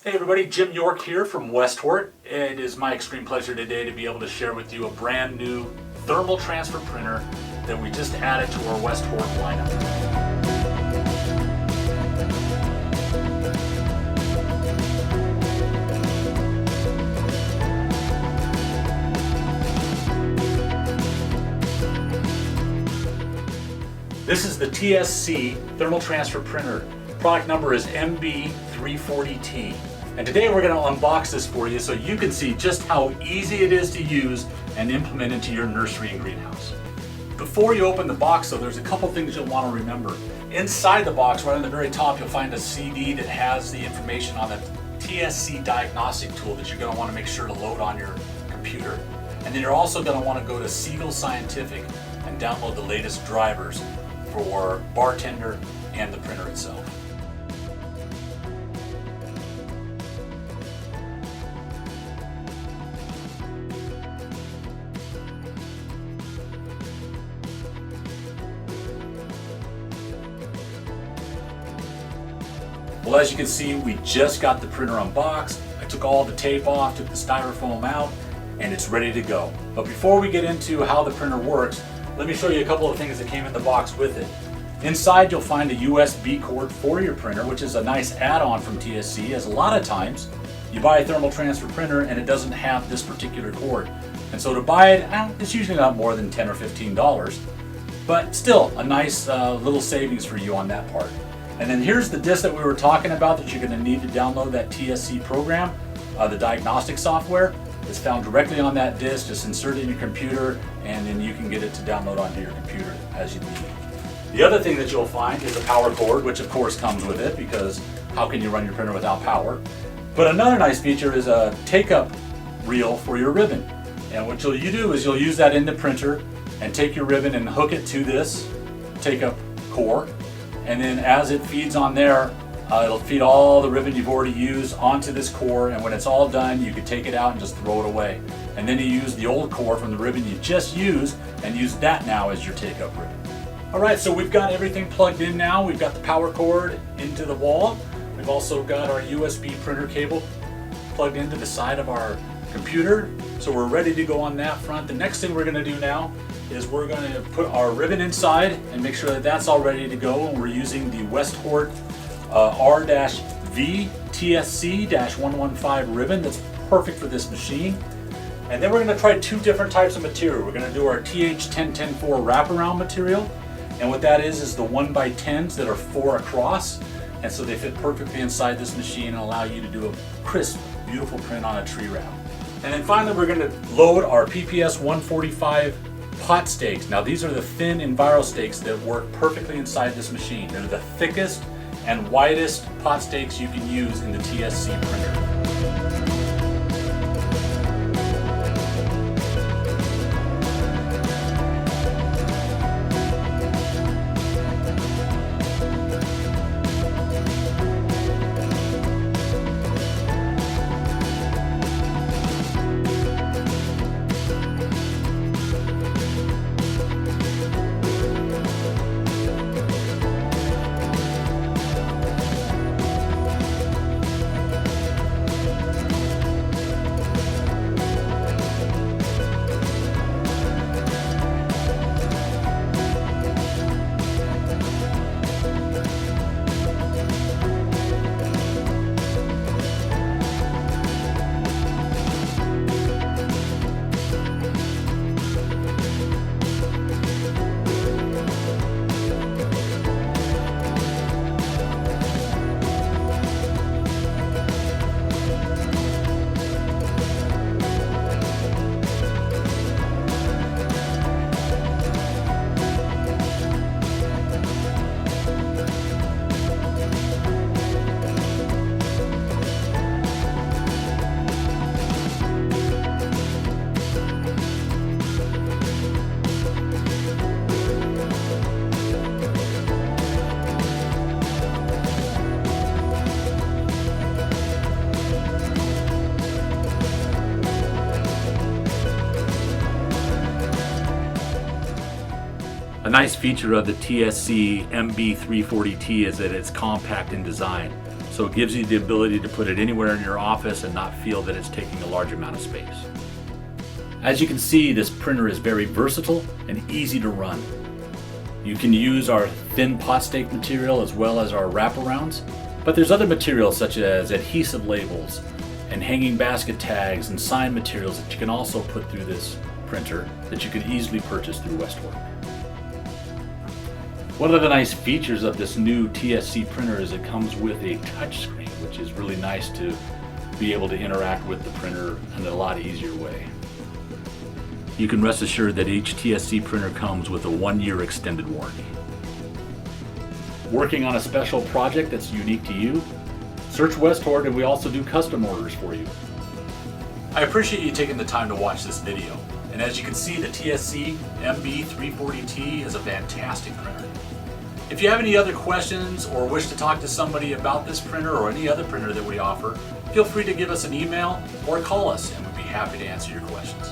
Hey everybody, Jim York here from WestHort. It is my extreme pleasure today to be able to share with you a brand new thermal transfer printer that we just added to our WestHort lineup. This is the TSC thermal transfer printer. Product number is MB340T. And today we're going to unbox this for you so you can see just how easy it is to use and implement into your nursery and greenhouse. Before you open the box though, there's a couple things you'll want to remember. Inside the box, right on the very top, you'll find a CD that has the information on the TSC diagnostic tool that you're going to want to make sure to load on your computer. And then you're also going to want to go to Siegel Scientific and download the latest drivers for Bartender and the printer itself. Well, as you can see, we just got the printer unboxed. I took all the tape off, took the styrofoam out, and it's ready to go. But before we get into how the printer works, let me show you a couple of things that came in the box with it. Inside, you'll find a USB cord for your printer, which is a nice add-on from TSC, as a lot of times you buy a thermal transfer printer and it doesn't have this particular cord. And so to buy it, it's usually not more than $10 or $15, but still a nice little savings for you on that part. And then here's the disc that we were talking about that you're going to need to download that TSC program, the diagnostic software. It's found directly on that disc. Just insert it in your computer and then you can get it to download onto your computer as you need. The other thing that you'll find is a power cord, which of course comes with it because how can you run your printer without power? But another nice feature is a take-up reel for your ribbon. And what you do is you'll use that in the printer and take your ribbon and hook it to this take-up core. And then as it feeds on there, it'll feed all the ribbon you've already used onto this core, and when it's all done, you can take it out and just throw it away. And then you use the old core from the ribbon you just used and use that now as your take-up ribbon. Alright, so we've got everything plugged in now. We've got the power cord into the wall. We've also got our USB printer cable plugged into the side of our computer. So we're ready to go on that front. The next thing we're going to do now is we're going to put our ribbon inside and make sure that that's all ready to go. And we're using the WestHort R-V TSC-115 ribbon that's perfect for this machine. And then we're going to try two different types of material. We're going to do our TH10104 wraparound material. And what that is the 1x10s that are 4 across. And so they fit perfectly inside this machine and allow you to do a crisp, beautiful print on a tree wrap. And then finally we're going to load our PPS 145 pot stakes. Now these are the thin Enviro stakes that work perfectly inside this machine. They're the thickest and widest pot stakes you can use in the TSC printer. A nice feature of the TSC MB340T is that it's compact in design. so it gives you the ability to put it anywhere in your office and not feel that it's taking a large amount of space. As you can see, this printer is very versatile and easy to run. You can use our thin pot stake material as well as our wraparounds, but there's other materials such as adhesive labels and hanging basket tags and sign materials that you can also put through this printer that you can easily purchase through WestHort. One of the nice features of this new TSC printer is it comes with a touch screen, which is really nice to be able to interact with the printer in a lot easier way. You can rest assured that each TSC printer comes with a 1-year extended warranty. Working on a special project that's unique to you? Search WestHort, and we also do custom orders for you. I appreciate you taking the time to watch this video. And as you can see, the TSC MB340T is a fantastic printer. If you have any other questions or wish to talk to somebody about this printer or any other printer that we offer, feel free to give us an email or call us, and we'd be happy to answer your questions.